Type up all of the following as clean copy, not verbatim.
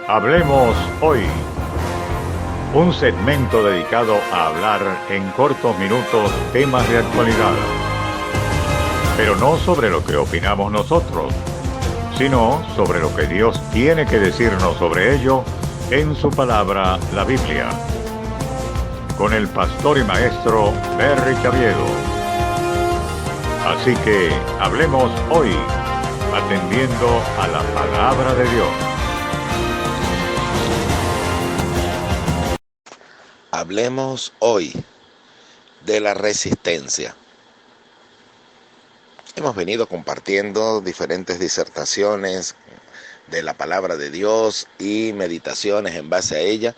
Hablemos hoy, un segmento dedicado a hablar en cortos minutos temas de actualidad, pero no sobre lo que opinamos nosotros, sino sobre lo que Dios tiene que decirnos sobre ello en su palabra, la Biblia, con el pastor y maestro Berry Chaviedo. Así que hablemos hoy, atendiendo a la palabra de Dios. Hablemos hoy de la resistencia. Hemos venido compartiendo diferentes disertaciones de la palabra de Dios y meditaciones en base a ella,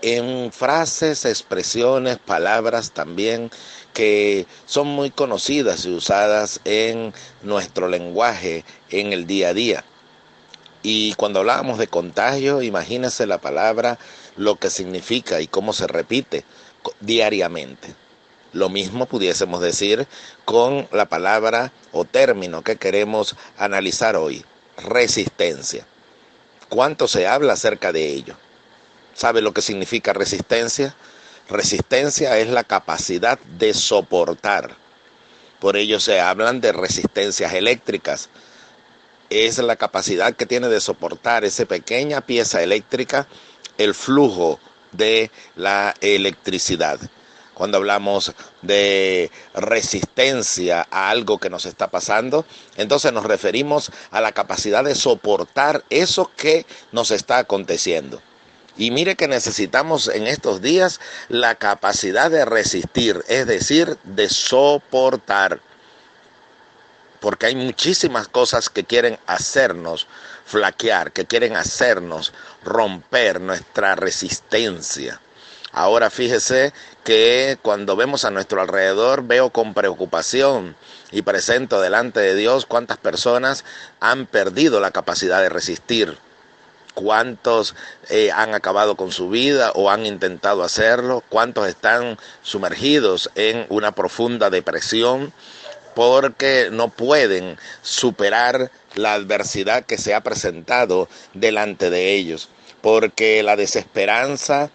en frases, expresiones, palabras también que son muy conocidas y usadas en nuestro lenguaje en el día a día. Y cuando hablábamos de contagio, imagínense la palabra, lo que significa y cómo se repite diariamente. Lo mismo pudiésemos decir con la palabra o término que queremos analizar hoy, resistencia. ¿Cuánto se habla acerca de ello? ¿Sabe lo que significa resistencia? Resistencia es la capacidad de soportar. Por ello se hablan de resistencias eléctricas. Es la capacidad que tiene de soportar esa pequeña pieza eléctrica el flujo de la electricidad. Cuando hablamos de resistencia a algo que nos está pasando, entonces nos referimos a la capacidad de soportar eso que nos está aconteciendo. Y mire que necesitamos en estos días la capacidad de resistir, es decir, de soportar. Porque hay muchísimas cosas que quieren hacernos flaquear, que quieren hacernos romper nuestra resistencia. Ahora fíjese que cuando vemos a nuestro alrededor, veo con preocupación y presento delante de Dios cuántas personas han perdido la capacidad de resistir. ¿Cuántos han acabado con su vida o han intentado hacerlo? ¿Cuántos están sumergidos en una profunda depresión? Porque no pueden superar la adversidad que se ha presentado delante de ellos, porque la desesperanza,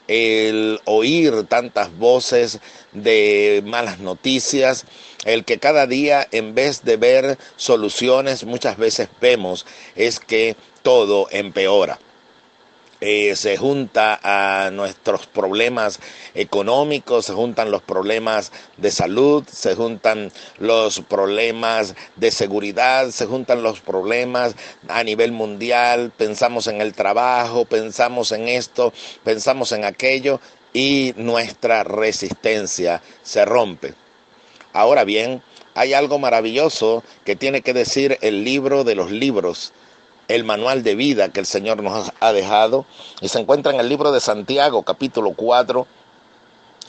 el oír tantas voces de malas noticias, el que cada día en vez de ver soluciones muchas veces vemos es que todo empeora. Se junta a nuestros problemas económicos, se juntan los problemas de salud, se juntan los problemas de seguridad, se juntan los problemas a nivel mundial, pensamos en el trabajo, pensamos en esto, pensamos en aquello y nuestra resistencia se rompe. Ahora bien, hay algo maravilloso que tiene que decir el libro de los libros, el manual de vida que el Señor nos ha dejado, y se encuentra en el libro de Santiago, capítulo 4,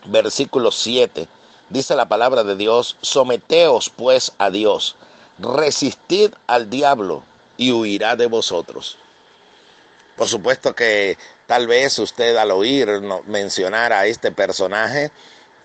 versículo 7. Dice la palabra de Dios: someteos pues a Dios, resistid al diablo y huirá de vosotros. Por supuesto que tal vez usted al oír mencionar a este personaje,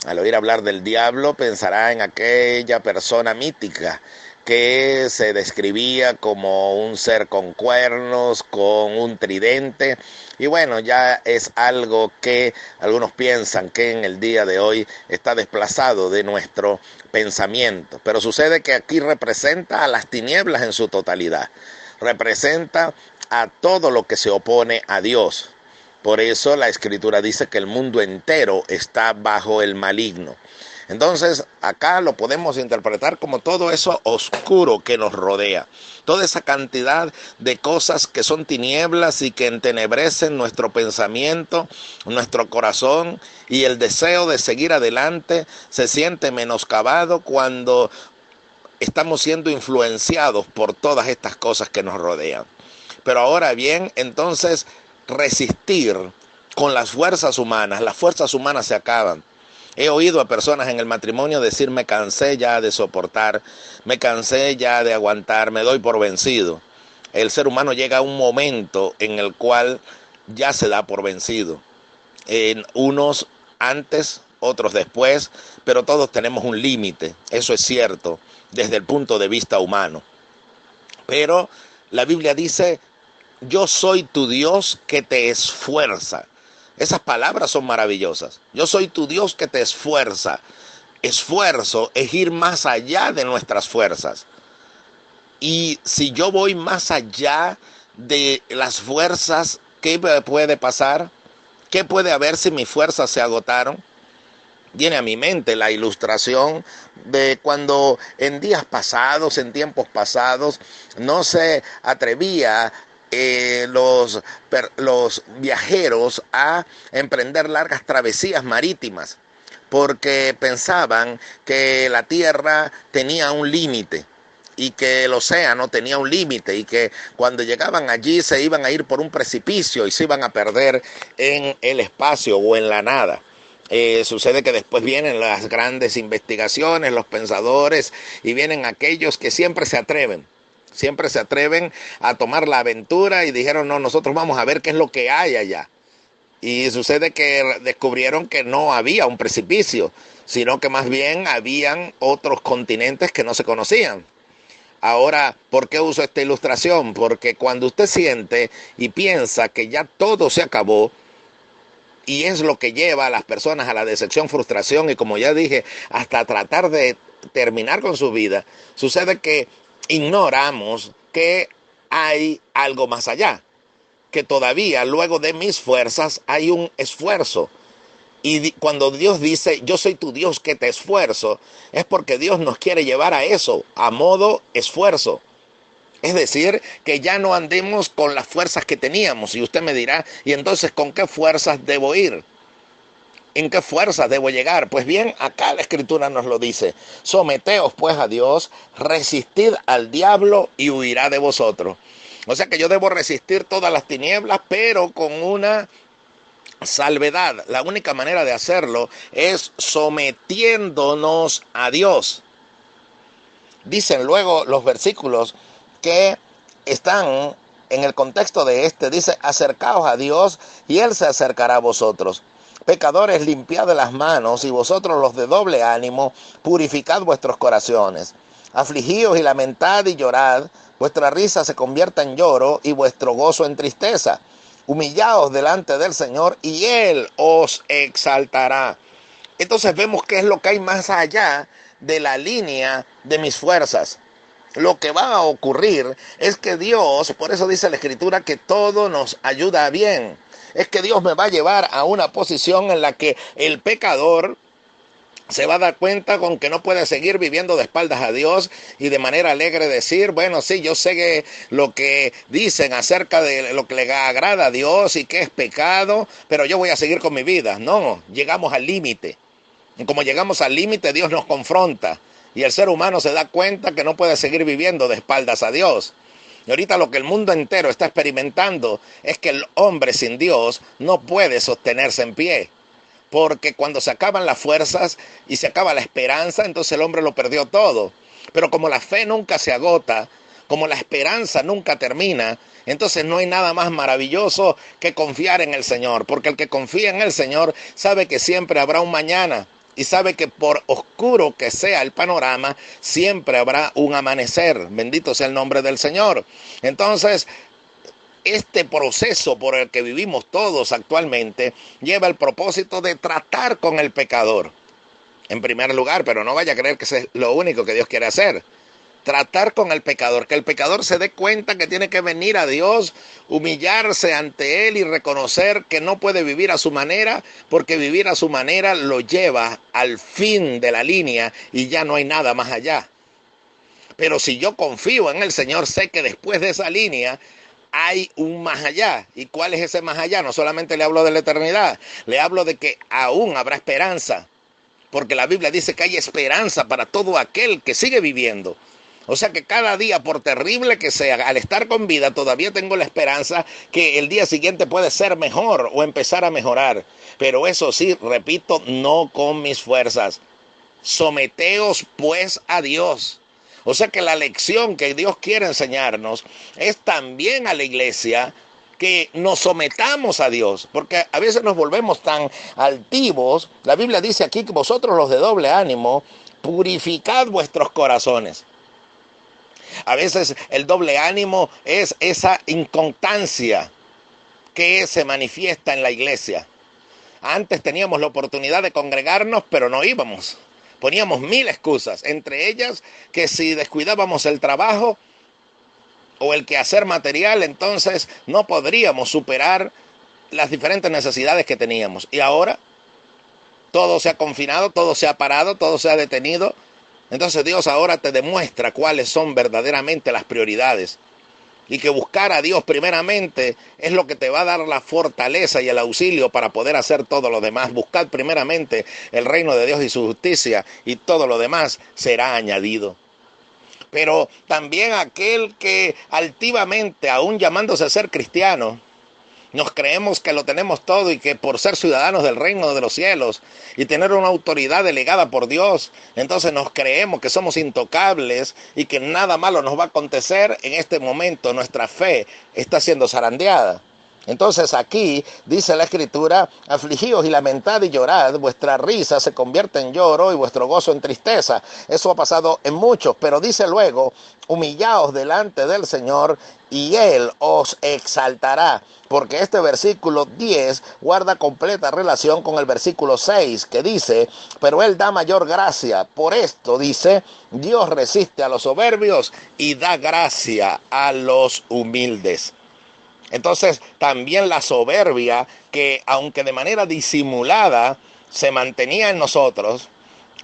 al oír hablar del diablo, pensará en aquella persona mítica que se describía como un ser con cuernos, con un tridente, y bueno, ya es algo que algunos piensan que en el día de hoy está desplazado de nuestro pensamiento, pero sucede que aquí representa a las tinieblas en su totalidad, representa a todo lo que se opone a Dios. Por eso la Escritura dice que el mundo entero está bajo el maligno. Entonces, acá lo podemos interpretar como todo eso oscuro que nos rodea. Toda esa cantidad de cosas que son tinieblas y que entenebrecen nuestro pensamiento, nuestro corazón, y el deseo de seguir adelante se siente menoscabado cuando estamos siendo influenciados por todas estas cosas que nos rodean. Pero ahora bien, entonces, resistir con las fuerzas humanas se acaban. He oído a personas en el matrimonio decir: me cansé ya de soportar, me cansé ya de aguantar, me doy por vencido. El ser humano llega a un momento en el cual ya se da por vencido. Unos antes, otros después, pero todos tenemos un límite, eso es cierto, desde el punto de vista humano. Pero la Biblia dice: yo soy tu Dios que te esfuerza. Esas palabras son maravillosas. Yo soy tu Dios que te esfuerza. Esfuerzo es ir más allá de nuestras fuerzas. Y si yo voy más allá de las fuerzas, ¿qué puede pasar? ¿Qué puede haber si mis fuerzas se agotaron? Viene a mi mente la ilustración de cuando en días pasados, en tiempos pasados, no se atrevía los viajeros a emprender largas travesías marítimas, porque pensaban que la tierra tenía un límite y que el océano tenía un límite y que cuando llegaban allí se iban a ir por un precipicio y se iban a perder en el espacio o en la nada. Sucede que después vienen las grandes investigaciones, los pensadores, y vienen aquellos que siempre se atreven a tomar la aventura y dijeron, no, nosotros vamos a ver qué es lo que hay allá. Y sucede que descubrieron que no había un precipicio, sino que más bien habían otros continentes que no se conocían. Ahora, ¿por qué uso esta ilustración? Porque cuando usted siente y piensa que ya todo se acabó, y es lo que lleva a las personas a la decepción, frustración y, como ya dije, hasta tratar de terminar con su vida, sucede que ignoramos que hay algo más allá, que todavía luego de mis fuerzas hay un esfuerzo. Y cuando Dios dice, yo soy tu Dios que te esfuerzo, es porque Dios nos quiere llevar a eso, a modo esfuerzo. Es decir, que ya no andemos con las fuerzas que teníamos. Y usted me dirá, ¿y entonces con qué fuerzas debo ir? ¿En qué fuerzas debo llegar? Pues bien, acá la Escritura nos lo dice. Someteos pues a Dios, resistid al diablo y huirá de vosotros. O sea que yo debo resistir todas las tinieblas, pero con una salvedad. La única manera de hacerlo es sometiéndonos a Dios. Dicen luego los versículos que están en el contexto de este, dice, acercaos a Dios y Él se acercará a vosotros. Pecadores, limpiad las manos, y vosotros los de doble ánimo, purificad vuestros corazones. Afligíos y lamentad y llorad, vuestra risa se convierta en lloro y vuestro gozo en tristeza. Humillaos delante del Señor y Él os exaltará. Entonces vemos qué es lo que hay más allá de la línea de mis fuerzas. Lo que va a ocurrir es que Dios, por eso dice la Escritura que todo nos ayuda a bien. Es que Dios me va a llevar a una posición en la que el pecador se va a dar cuenta con que no puede seguir viviendo de espaldas a Dios y de manera alegre decir, bueno, sí, yo sé que lo que dicen acerca de lo que le agrada a Dios y que es pecado, pero yo voy a seguir con mi vida. No, llegamos al límite. Y como llegamos al límite, Dios nos confronta. Y el ser humano se da cuenta que no puede seguir viviendo de espaldas a Dios. Y ahorita lo que el mundo entero está experimentando es que el hombre sin Dios no puede sostenerse en pie. Porque cuando se acaban las fuerzas y se acaba la esperanza, entonces el hombre lo perdió todo. Pero como la fe nunca se agota, como la esperanza nunca termina, entonces no hay nada más maravilloso que confiar en el Señor. Porque el que confía en el Señor sabe que siempre habrá un mañana. Y sabe que por oscuro que sea el panorama, siempre habrá un amanecer. Bendito sea el nombre del Señor. Entonces, este proceso por el que vivimos todos actualmente lleva el propósito de tratar con el pecador. En primer lugar, pero no vaya a creer que eso es lo único que Dios quiere hacer. Tratar con el pecador, que el pecador se dé cuenta que tiene que venir a Dios, humillarse ante Él y reconocer que no puede vivir a su manera, porque vivir a su manera lo lleva al fin de la línea y ya no hay nada más allá. Pero si yo confío en el Señor, sé que después de esa línea hay un más allá. ¿Y cuál es ese más allá? No solamente le hablo de la eternidad, le hablo de que aún habrá esperanza, porque la Biblia dice que hay esperanza para todo aquel que sigue viviendo. O sea que cada día, por terrible que sea, al estar con vida, todavía tengo la esperanza que el día siguiente puede ser mejor o empezar a mejorar. Pero eso sí, repito, no con mis fuerzas. Someteos pues a Dios. O sea que la lección que Dios quiere enseñarnos es también a la iglesia que nos sometamos a Dios, porque a veces nos volvemos tan altivos. La Biblia dice aquí que vosotros los de doble ánimo, purificad vuestros corazones. A veces el doble ánimo es esa inconstancia que se manifiesta en la iglesia. Antes teníamos la oportunidad de congregarnos, pero no íbamos. Poníamos 1000 excusas, entre ellas que si descuidábamos el trabajo o el quehacer material, entonces no podríamos superar las diferentes necesidades que teníamos. Y ahora todo se ha confinado, todo se ha parado, todo se ha detenido. Entonces Dios ahora te demuestra cuáles son verdaderamente las prioridades. Y que buscar a Dios primeramente es lo que te va a dar la fortaleza y el auxilio para poder hacer todo lo demás. Buscad primeramente el reino de Dios y su justicia, y todo lo demás será añadido. Pero también aquel que altivamente, aún llamándose a ser cristiano, nos creemos que lo tenemos todo y que por ser ciudadanos del reino de los cielos y tener una autoridad delegada por Dios, entonces nos creemos que somos intocables y que nada malo nos va a acontecer. En este momento nuestra fe está siendo zarandeada. Entonces aquí dice la Escritura: afligíos y lamentad y llorad, vuestra risa se convierte en lloro y vuestro gozo en tristeza. Eso ha pasado en muchos, pero dice luego: humillaos delante del Señor y Él os exaltará. Porque este versículo 10 guarda completa relación con el versículo 6, que dice: pero Él da mayor gracia. Por esto dice: Dios resiste a los soberbios y da gracia a los humildes. Entonces también la soberbia, que aunque de manera disimulada se mantenía en nosotros,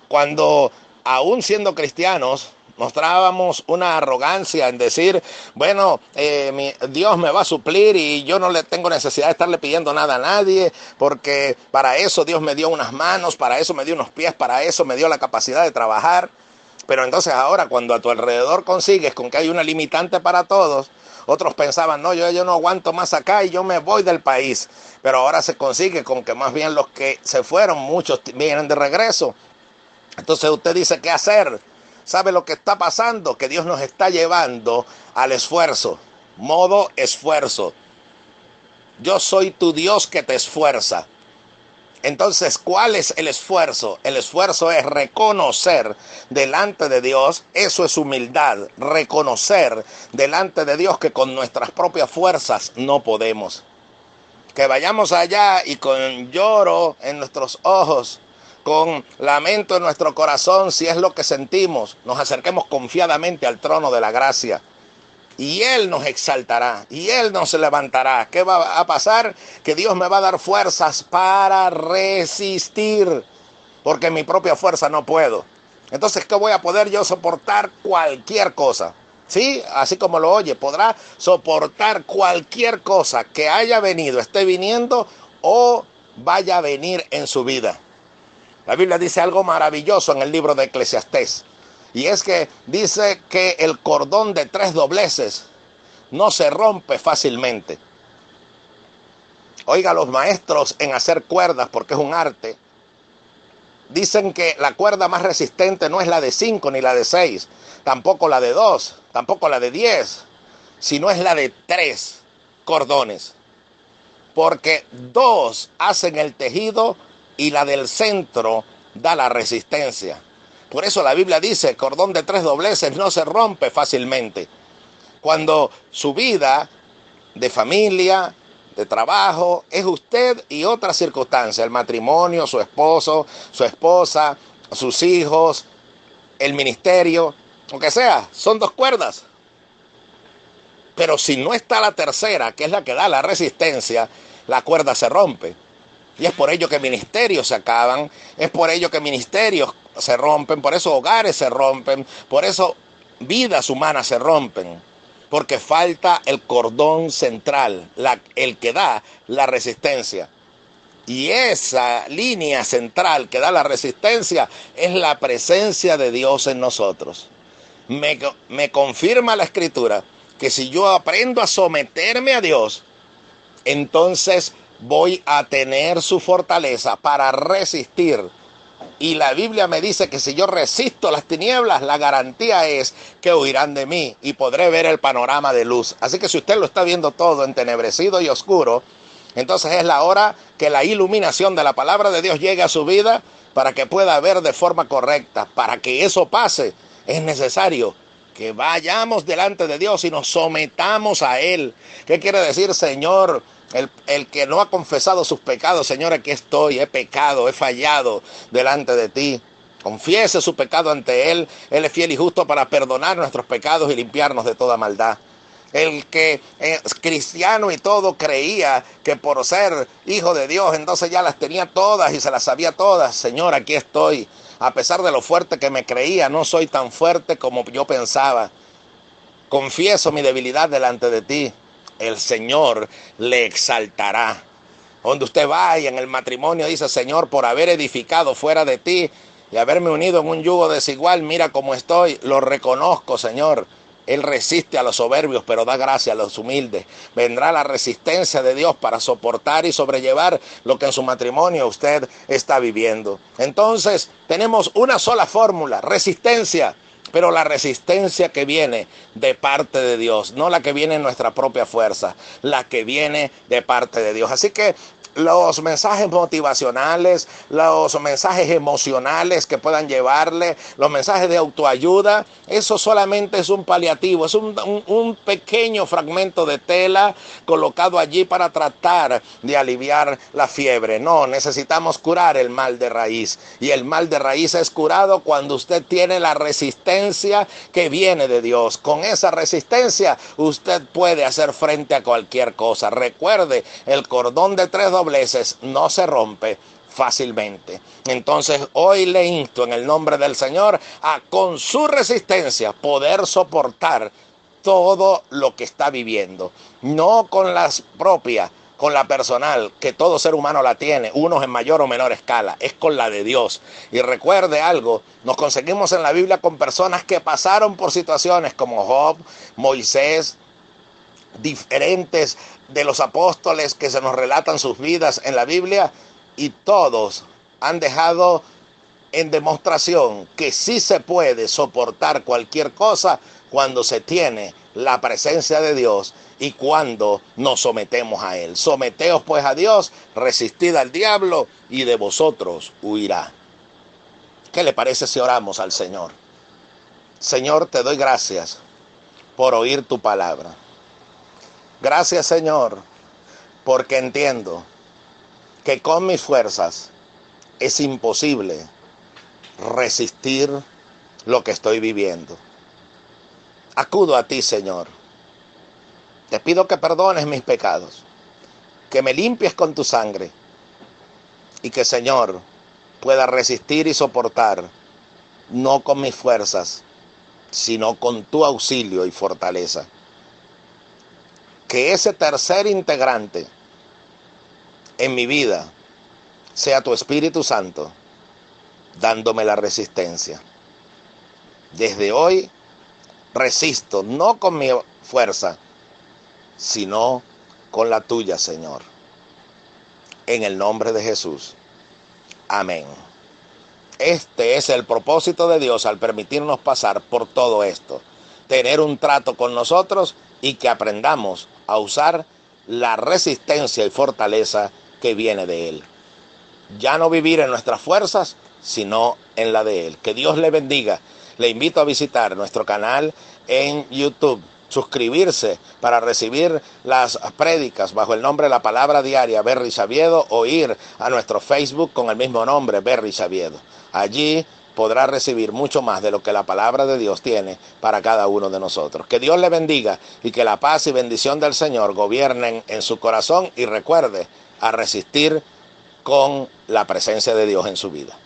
cuando aún siendo cristianos mostrábamos una arrogancia en decir: bueno, Dios me va a suplir y yo no le tengo necesidad de estarle pidiendo nada a nadie, porque para eso Dios me dio unas manos, para eso me dio unos pies, para eso me dio la capacidad de trabajar. Pero entonces ahora, cuando a tu alrededor consigues con que hay una limitante para todos, otros pensaban: no, yo no aguanto más acá y yo me voy del país. Pero ahora se consigue con que más bien los que se fueron, muchos vienen de regreso. Entonces usted dice: ¿qué hacer? ¿Sabe lo que está pasando? Que Dios nos está llevando al esfuerzo, modo esfuerzo. Yo soy tu Dios que te esfuerza. Entonces, ¿cuál es el esfuerzo? El esfuerzo es reconocer delante de Dios, eso es humildad, reconocer delante de Dios que con nuestras propias fuerzas no podemos. Que vayamos allá y con lloro en nuestros ojos, con lamento en nuestro corazón, si es lo que sentimos, nos acerquemos confiadamente al trono de la gracia. Y Él nos exaltará, y Él nos levantará. ¿Qué va a pasar? Que Dios me va a dar fuerzas para resistir, porque en mi propia fuerza no puedo. Entonces, ¿qué voy a poder yo soportar? Cualquier cosa. ¿Sí? Así como lo oye, podrá soportar cualquier cosa que haya venido, esté viniendo o vaya a venir en su vida. La Biblia dice algo maravilloso en el libro de Eclesiastés. Y es que dice que el cordón de 3 dobleces no se rompe fácilmente. Oiga, los maestros en hacer cuerdas, porque es un arte, dicen que la cuerda más resistente no es la de 5 ni la de 6, tampoco la de 2, tampoco la de 10, sino es la de 3 cordones. Porque 2 hacen el tejido y la del centro da la resistencia. Por eso la Biblia dice: cordón de 3 dobleces no se rompe fácilmente. Cuando su vida de familia, de trabajo, es usted y otras circunstancias, el matrimonio, su esposo, su esposa, sus hijos, el ministerio, lo que sea, son 2 cuerdas. Pero si no está la tercera, que es la que da la resistencia, la cuerda se rompe. Y es por ello que ministerios se acaban, es por ello que ministerios se rompen, por eso hogares se rompen, por eso vidas humanas se rompen, porque falta el cordón central, el que da la resistencia. Y esa línea central que da la resistencia es la presencia de Dios en nosotros. Me confirma la Escritura que si yo aprendo a someterme a Dios, entonces voy a tener su fortaleza para resistir. Y la Biblia me dice que si yo resisto las tinieblas, la garantía es que huirán de mí y podré ver el panorama de luz. Así que si usted lo está viendo todo entenebrecido y oscuro, entonces es la hora que la iluminación de la palabra de Dios llegue a su vida para que pueda ver de forma correcta. Para que eso pase, es necesario que vayamos delante de Dios y nos sometamos a Él. ¿Qué quiere decir, Señor? El que no ha confesado sus pecados, Señor, aquí estoy, he pecado, he fallado delante de ti. Confiese su pecado ante Él. Él es fiel y justo para perdonar nuestros pecados y limpiarnos de toda maldad. El que es cristiano y todo creía que por ser hijo de Dios, entonces ya las tenía todas y se las sabía todas. Señor, aquí estoy. A pesar de lo fuerte que me creía, no soy tan fuerte como yo pensaba. Confieso mi debilidad delante de ti. El Señor le exaltará. Donde usted vaya en el matrimonio, dice, Señor, por haber edificado fuera de ti y haberme unido en un yugo desigual, mira cómo estoy, lo reconozco, Señor. Él resiste a los soberbios, pero da gracia a los humildes. Vendrá la resistencia de Dios para soportar y sobrellevar lo que en su matrimonio usted está viviendo. Entonces, tenemos una sola fórmula, resistencia. Pero la resistencia que viene de parte de Dios, no la que viene en nuestra propia fuerza, la que viene de parte de Dios. Así que los mensajes motivacionales, los mensajes emocionales que puedan llevarle, los mensajes de autoayuda, eso solamente es un paliativo, es un pequeño fragmento de tela colocado allí para tratar de aliviar la fiebre. No, necesitamos curar el mal de raíz. Y el mal de raíz es curado cuando usted tiene la resistencia que viene de Dios. Con esa resistencia usted puede hacer frente a cualquier cosa. Recuerde, el cordón de 3 dobleces no se rompe fácilmente. Entonces hoy le insto en el nombre del Señor a con su resistencia poder soportar todo lo que está viviendo. No con las propias, con la personal, que todo ser humano la tiene, unos en mayor o menor escala, es con la de Dios. Y recuerde algo, nos conseguimos en la Biblia con personas que pasaron por situaciones como Job, Moisés, diferentes de los apóstoles que se nos relatan sus vidas en la Biblia, y todos han dejado en demostración que sí se puede soportar cualquier cosa cuando se tiene la presencia de Dios y cuando nos sometemos a Él. Someteos pues a Dios, resistid al diablo y de vosotros huirá. ¿Qué le parece si oramos al Señor? Señor, te doy gracias por oír tu palabra. Gracias, Señor, porque entiendo que con mis fuerzas es imposible resistir lo que estoy viviendo. Acudo a ti, Señor. Te pido que perdones mis pecados, que me limpies con tu sangre y que, Señor, pueda resistir y soportar, no con mis fuerzas, sino con tu auxilio y fortaleza. Que ese tercer integrante en mi vida sea tu Espíritu Santo, dándome la resistencia. Desde hoy resisto, no con mi fuerza, sino con la tuya, Señor. En el nombre de Jesús. Amén. Este es el propósito de Dios al permitirnos pasar por todo esto. Tener un trato con nosotros y que aprendamos a usar la resistencia y fortaleza que viene de Él. Ya no vivir en nuestras fuerzas, sino en la de Él. Que Dios le bendiga. Le invito a visitar nuestro canal en YouTube, suscribirse para recibir las prédicas bajo el nombre de La Palabra Diaria Berry Saviedo, o ir a nuestro Facebook con el mismo nombre, Berry Saviedo. Allí podrá recibir mucho más de lo que la palabra de Dios tiene para cada uno de nosotros. Que Dios le bendiga y que la paz y bendición del Señor gobiernen en su corazón, y recuerde a resistir con la presencia de Dios en su vida.